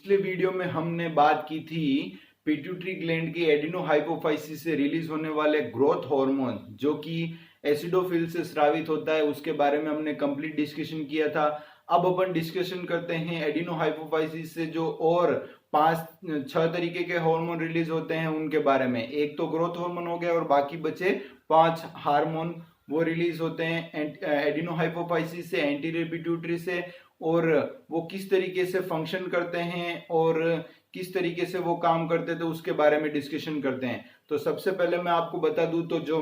पिछले वीडियो में हमने बात की थी पिट्यूटरी ग्लैंड की एडिनोहाइपोफाइसिस से रिलीज होने वाले ग्रोथ हार्मोन जो कि एसिडोफिल से स्रावित होता है, उसके बारे में हमने कंप्लीट डिस्कशन किया था। अब अपन डिस्कशन करते हैं एडिनोहाइपोफाइसिस से जो और 5-6 तरीके के हार्मोन रिलीज होते हैं उनके बारे में। एक तो ग्रोथ हार्मोन हो गया और बाकी बचे 5 हार्मोन वो रिलीज होते हैं एडिनोहाइपोफाइसिस से, एंटीरियर पिट्यूटरी से, और वो किस तरीके से फंक्शन करते हैं और किस तरीके से वो काम करते थे उसके बारे में डिस्कशन करते हैं। तो सबसे पहले मैं आपको बता दूं तो जो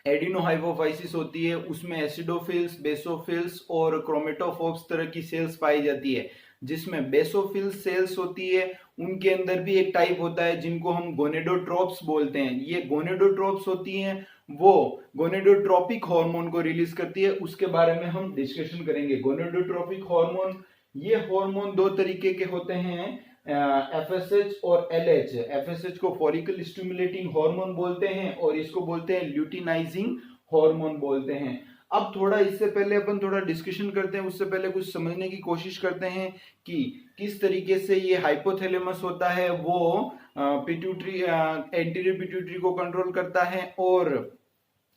एडिनोहाइपोफाइसिस होती है उसमें एसिडोफिल्स, बेसोफिल्स और क्रोमेटोफोर्स तरह की सेल्स पाई जाती है। जिसमें बेसोफिल सेल्स होती है उनके अंदर भी एक टाइप होता है जिनको हम गोनेडोट्रोप्स बोलते हैं। ये गोनेडोट्रोप्स होती हैं, वो गोनेडोट्रोपिक हार्मोन को रिलीज करती है, उसके बारे में हम डिस्कशन करेंगे। गोनेडोट्रोपिक हार्मोन, ये हार्मोन 2 तरीके के होते हैं, एफएसएच और एलएच। एफएसएच को फॉलिकल स्टिमुलेटिंग हार्मोन बोलते हैं और इसको बोलते हैं ल्यूटिनाइजिंग हार्मोन बोलते हैं। अब थोड़ा इससे पहले अपन थोड़ा डिस्कशन करते हैं, उससे पहले कुछ समझने की कोशिश करते हैं कि किस तरीके से ये हाइपोथैलेमस होता है वो पिट्यूटरी एंटीरियर पिट्यूटरी को कंट्रोल करता है, और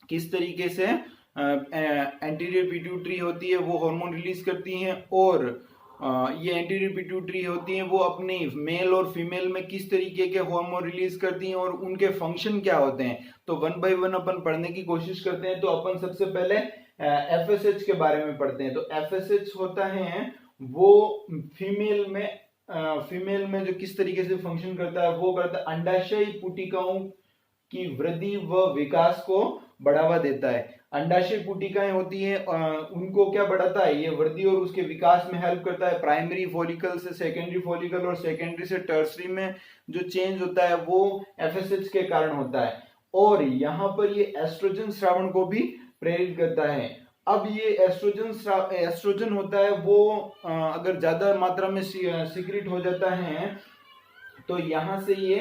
किस तरीके से एंटीरियर पिट्यूटरी होती है वो हार्मोन रिलीज करती हैं, और ये एंटीरियर पिट्यूटरी होती हैं वो अपनी मेल और फीमेल में किस तरीके के हार्मोन रिलीज करती हैं और उनके फंक्शन क्या होते हैं। तो 1 बाय 1 अपन पढ़ने की कोशिश करते हैं। तो अपन सबसे पहले एफएसएच के बारे में पढ़ते हैं। तो एफएसएच होता है वो फीमेल में जो किस तरीके से फंक्शन करता है वो करता है अंडाशय पुटिकाओं की वृद्धि व विकास को बढ़ावा देता है। अंडाशय पुटिकाएं होती हैं, उनको क्या बढ़ाता है, ये वृद्धि और उसके विकास में हेल्प करता है। प्राइमरी फॉलिकल से सेकेंडरी फॉलिकल और सेकेंडरी से टर्सरी में जो चेंज होता है वो एफएसएच के कारण होता है, और यहाँ पर ये एस्ट्रोजन स्रावण को भी प्रेरित करता है। अब ये एस्ट्रोजन होता है वो अगर ज्यादा मात्रा में सीक्रेट हो जाता है तो यहाँ से ये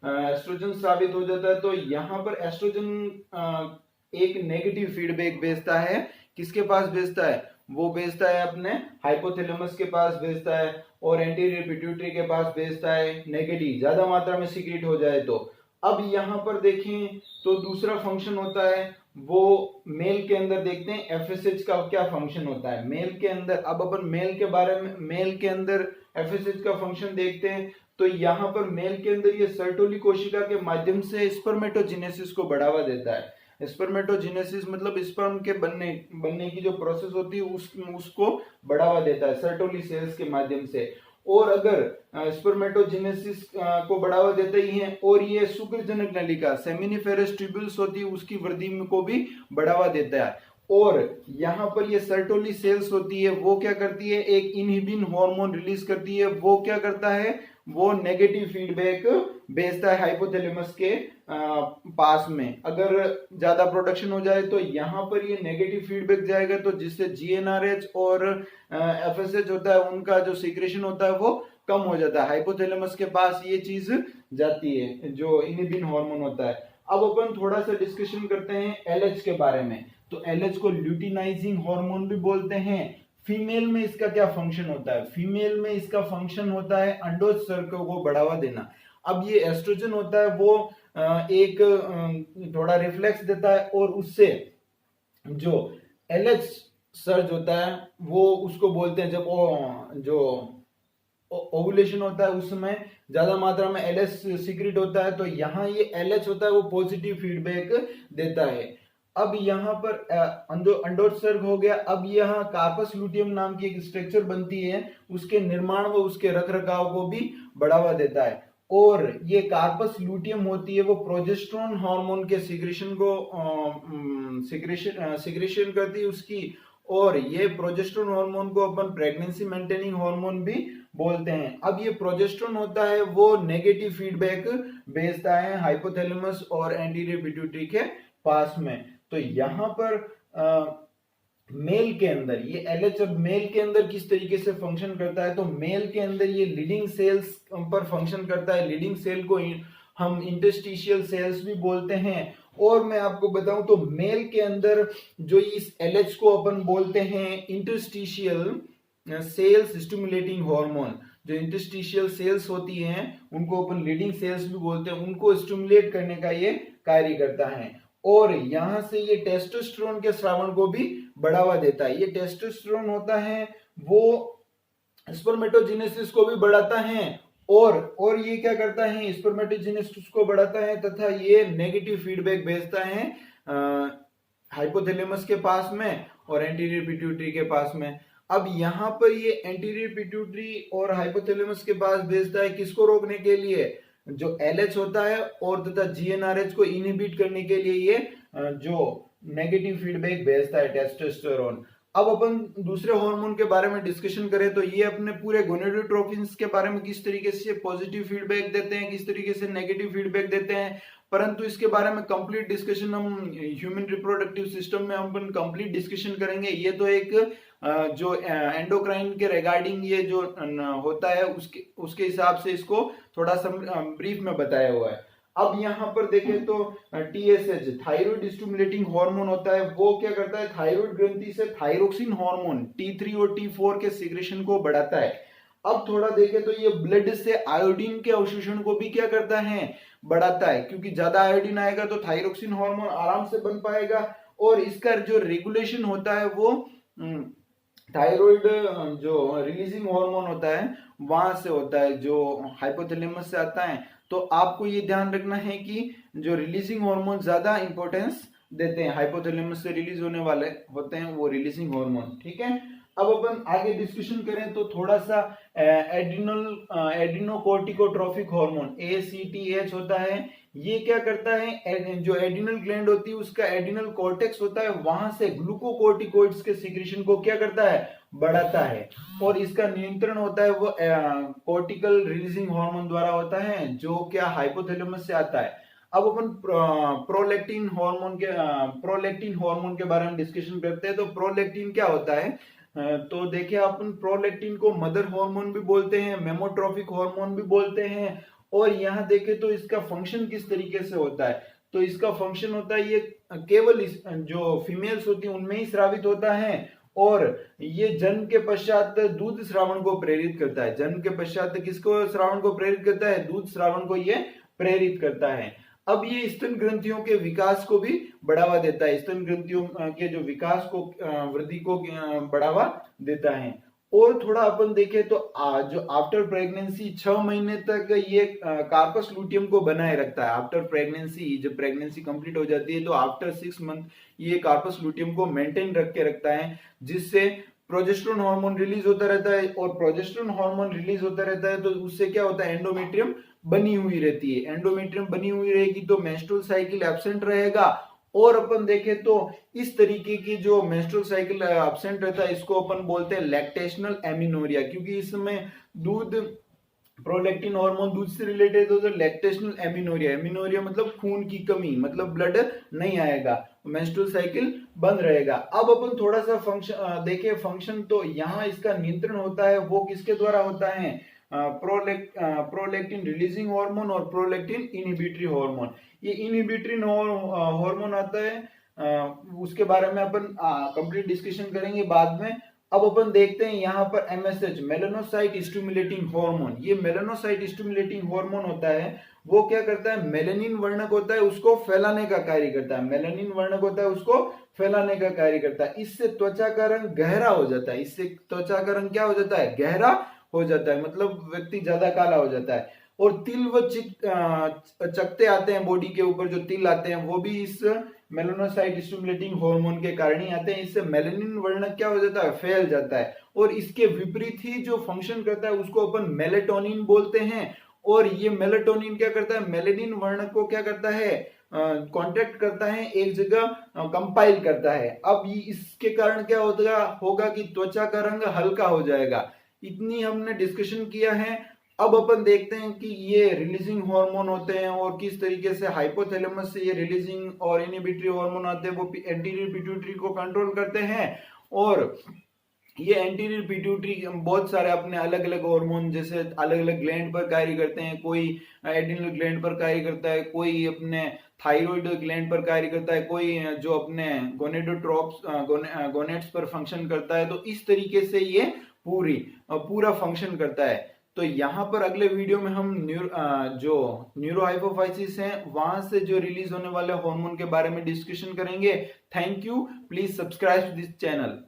एस्ट्रोजन स्रावित हो जाता है। तो यहाँ पर एस्ट्रोजन एक नेगेटिव फीडबैक भेजता है। किसके पास भेजता है, वो भेजता है अपने हाइपोथैलेमस के पास भेजता है और एंटीरियर पिट्यूटरी के पास भेजता है, नेगेटिव ज्यादा मात्रा में सीक्रेट हो जाए तो। अब यहाँ पर देखें तो दूसरा फंक्शन होता है वो मेल के अंदर देखते हैं एफएसएच का क्या फंक्शन होता है मेल के अंदर। अब अपन मेल के बारे में, मेल के अंदर एफएसएच का फंक्शन देखते हैं। तो यहाँ पर मेल के अंदर ये सर्टोली कोशिका के माध्यम से स्पर्मेटोजेनेसिस को बढ़ावा देता है। स्पर्मेटोजेनेसिस मतलब स्पर्म के बनने की जो प्रोसेस होती है उसको बढ़ावा देता है सर्टोली सेल्स के माध्यम से। और अगर स्पर्मेटोजेनेसिस को बढ़ावा देते ही है और ये शुक्रजनक नलिका सेमिनिफेरस ट्यूब्यूल्स होती है उसकी वृद्धि को भी बढ़ावा देता है। और यहाँ पर ये सर्टोली सेल्स होती है वो क्या करती है, एक इनहिबिन हार्मोन रिलीज करती है। वो क्या करता है, वो नेगेटिव फीडबैक भेजता है हाइपोथैलेमस के पास में। अगर ज्यादा प्रोडक्शन हो जाए तो यहाँ पर ये नेगेटिव फीडबैक जाएगा, तो जिससे जीएनआरएच और एफएसएच होता है उनका जो सीक्रेशन होता है वो कम हो जाता है। हाइपोथैलेमस के पास ये चीज जाती है जो इनहिबिन हार्मोन होता है। अब अपन थोड़ा सा डिस्कशन करते हैं एलएच के बारे में। तो एलएच को ल्यूटिनाइजिंग हार्मोन भी बोलते हैं। फीमेल में इसका क्या फंक्शन होता है, फीमेल में इसका फंक्शन होता है अंडोत्सर्ग को बढ़ावा देना। अब ये एस्ट्रोजन होता है वो एक थोड़ा रिफ्लेक्स देता है और उससे जो एलएच सर्ज होता है वो उसको बोलते हैं, जब जो ओवुलेशन होता है उस समय ज्यादा मात्रा में एलएच सीक्रेट होता है, तो यहाँ ये एलएच होता है वो पॉजिटिव फीडबैक देता है। अब यहाँ पर अंडोत्सर्ग हो गया। अब यहाँ कार्पस लुटियम नाम की एक स्ट्रक्चर बनती है, उसके निर्माण व उसके रखरखाव को भी बढ़ावा देता है। और ये कार्पस लुटियम होती है वो प्रोजेस्टेरोन हार्मोन के सिक्रेशन को सिक्रेशन करती है उसकी। और ये प्रोजेस्टेरोन हार्मोन को अपन प्रेगनेंसी मेंटेनिंग हार्मोन भी बोलते हैं। अब ये प्रोजेस्टेरोन होता है वो नेगेटिव फीडबैक भेजता है हाइपोथैलेमस और एंटीरियर पिट्यूटरी के पास में। तो यहाँ पर मेल के अंदर ये एलएच अब मेल के अंदर किस तरीके से फंक्शन करता है, तो मेल के अंदर ये लीडिंग सेल्स पर फंक्शन करता है। लीडिंग सेल को हम इंटरस्टिशियल सेल्स भी बोलते हैं। और मैं आपको बताऊं तो मेल के अंदर जो इस एलएच को अपन बोलते हैं इंटरस्टिशियल सेल्स स्टिमुलेटिंग हार्मोन। जो इंटरस्टिशियल सेल्स होती हैं उनको अपन लीडिंग सेल्स भी बोलते हैं, उनको स्टिमुलेट करने का ये कार्य करता है। और यहां से ये टेस्टोस्टेरोन के स्रावण को भी बढ़ावा देता है। ये टेस्टोस्टेरोन होता है वो स्पर्मेटोजेनेसिस को भी बढ़ाता है और ये क्या करता है, स्पर्मेटोजेनेसिस को बढ़ाता है तथा ये नेगेटिव फीडबैक भेजता है हाइपोथैलेमस के पास में और एंटीरियर पिट्यूटरी के पास में। अब यहाँ पर ये एंटीरियर पिट्यूटरी और हाइपोथैलेमस के पास भेजता है किसको रोकने के लिए, जो LH होता है और तथा GnRH को इनहिबिट करने के लिए ये जो नेगेटिव फीडबैक भेजता है टेस्टोस्टेरोन। अब अपन दूसरे हार्मोन के बारे में डिस्कशन करें तो ये अपने पूरे गोनेडोट्रोपिन्स के बारे में किस तरीके से पॉजिटिव फीडबैक देते हैं, किस तरीके से नेगेटिव फीडबैक देते हैं, परंतु इसके बारे में कंप्लीट डिस्कशन हम ह्यूमन रिप्रोडक्टिव सिस्टम में हम कंप्लीट डिस्कशन करेंगे। ये तो एक जो एंडोक्राइन के रिगार्डिंग ये जो होता है उसके हिसाब से इसको थोड़ा सा ब्रीफ में बताया हुआ है। अब यहाँ पर देखें तो TSH थायराइड स्टिमुलेटिंग हार्मोन होता है, वो क्या करता है थायराइड ग्रंथि से थायरोक्सिन हार्मोन T3 और T4 के सिक्रेशन को बढ़ाता है। अब थोड़ा देखें तो ये ब्लड से आयोडीन के अवशोषण को भी क्या करता है, बढ़ाता है, क्योंकि ज्यादा आयोडीन आएगा तो थायरोक्सिन हार्मोन आराम से बन पाएगा और इसका जो रेगुलेशन होता है वो थायराइड जो रिलीजिंग हार्मोन होता है वहां से होता है, जो हाइपोथैलेमस से आता है। तो आपको ये ध्यान रखना है कि जो रिलीजिंग हार्मोन ज्यादा इंपॉर्टेंस देते हैं, हाइपोथैलेमस से रिलीज होने वाले होते हैं वो रिलीजिंग हार्मोन, ठीक है। अब अपन आगे डिस्कशन करें तो थोड़ा सा एड्रीनोकोर्टिकोट्रोफिक हार्मोन ACTH होता है। ये क्या करता है, जो एड्रिनल ग्लैंड होती है उसका एड्रिनल कॉर्टेक्स होता है, वहां से ग्लूकोकोर्टिकोइड्स के सिक्रेशन को क्या करता है, बढ़ाता है और इसका नियंत्रण होता है वो कोर्टिकल रिलीजिंग हार्मोन द्वारा होता है जो क्या हाइपोथैलेमस से आता है। अब अपन प्रोलैक्टिन हार्मोन के बारे में डिस्कशन करते हैं। तो प्रोलैक्टिन क्या होता है, तो देखिए अपन प्रोलैक्टिन को मदर हार्मोन भी बोलते हैं, मेमोट्रोफिक हार्मोन भी बोलते हैं। और यहाँ देखें तो इसका फंक्शन किस तरीके से होता है, तो इसका फंक्शन होता है ये केवल जो फीमेल्स होती है उनमें ही स्रावित होता है और ये जन्म के पश्चात दूध स्रावण को प्रेरित करता है। जन्म के पश्चात किसको स्रावण को प्रेरित करता है, दूध स्रावण को ये प्रेरित करता है। अब ये स्तन ग्रंथियों के विकास को भी बढ़ावा देता है, स्तन ग्रंथियों के जो विकास को वृद्धि को बढ़ावा देता है। और थोड़ा अपन देखें तो जो आफ्टर प्रेगनेंसी 6 महीने तक ये कार्पस लूटियम को बनाए रखता है। आफ्टर प्रेगनेंसी, जब प्रेगनेंसी कंप्लीट हो जाती है तो आफ्टर 6 मंथ ये कार्पस लूटियम को मेंटेन रख के रखता है, जिससे प्रोजेस्टेरोन हार्मोन रिलीज होता रहता है और प्रोजेस्टेरोन हार्मोन रिलीज होता रहता है तो उससे क्या होता है, एंडोमेट्रियम बनी हुई रहती है। एंडोमेट्रियम बनी हुई रहेगी तो मेंस्ट्रुअल साइकिल एब्सेंट रहेगा। और अपन देखें तो इस तरीके की जो मेंस्ट्रुअल साइकिल एब्सेंट रहता है इसको अपन बोलते हैं लैक्टेशनल एमिनोरिया, क्योंकि इसमें दूध प्रोलैक्टिन हार्मोन दूध से रिलेटेड हो तो लैक्टेशनल एमिनोरिया, एमिनोरिया मतलब खून की कमी, मतलब ब्लड नहीं आएगा, मेंस्ट्रुअल साइकिल बंद रहेगा। अब अपन थोड़ा सा फंक्शन देखें, फंक्शन तो यहाँ इसका नियंत्रण होता है वो किसके द्वारा होता है, प्रोलैक्टिन रिलीजिंग हार्मोन और प्रोलैक्टिन इनहिबिटरी हार्मोन। ये इनहिबिटरी हार्मोन आता है, उसके बारे में अपन कंप्लीट डिस्कशन करेंगे बाद में। अब अपन देखते हैं यहाँ पर MSH मेलानोसाइट स्टिमुलेटिंग हार्मोन। ये मेलानोसाइट स्टिमुलेटिंग हार्मोन होता है, वो क्या करता है, मेलानिन वर्णक होता है उसको फैलाने का कार्य करता है, मेलानिन वर्णक होता है उसको फैलाने का कार्य करता है। इससे त्वचा का रंग गहरा हो जाता है, इससे त्वचा का रंग क्या हो जाता है, गहरा हो जाता है, मतलब व्यक्ति ज्यादा काला हो जाता है। और तिल व चकते आते हैं बॉडी के ऊपर, जो तिल आते हैं वो भी इस मेलानोसाइट स्टिमुलेटिंग हार्मोन के कारण ही आते हैं। इससे मेलानिन वर्णक क्या हो जाता है, फैल जाता है। और इसके विपरीत ही जो फंक्शन करता है उसको अपन मेलेटोनिन बोलते हैं। और ये मेलेटोनिन क्या करता है, मेलानिन वर्णक को क्या करता है, कॉन्ट्रैक्ट करता है, एक जगह कंपाइल करता है। अब इसके कारण क्या होगा कि त्वचा का रंग हल्का हो जाएगा। इतनी हमने डिस्कशन किया है। अब अपन देखते हैं कि ये रिलीजिंग हार्मोन होते हैं और किस तरीके से हाइपोथैलेमस से ये रिलीजिंग और इनहिबिटरी हार्मोन आते हैं, वो एंटीरियर पिट्यूटरी को कंट्रोल करते हैं। और ये एंटीरियर पिट्यूटरी बहुत सारे अपने अलग अलग हार्मोन जैसे अलग अलग ग्लैंड पर कार्य करते हैं, कोई एड्रिनल ग्लैंड पर कार्य करता है, कोई अपने थायराइड ग्लैंड पर कार्य करता है, कोई जो अपने गोनेड्स पर फंक्शन करता है। तो इस तरीके से ये पूरा फंक्शन करता है। तो यहाँ पर अगले वीडियो में हम जो न्यूरोहाइपोफाइसिस है वहां से जो रिलीज होने वाले हार्मोन के बारे में डिस्कशन करेंगे। Thank you, please subscribe this channel.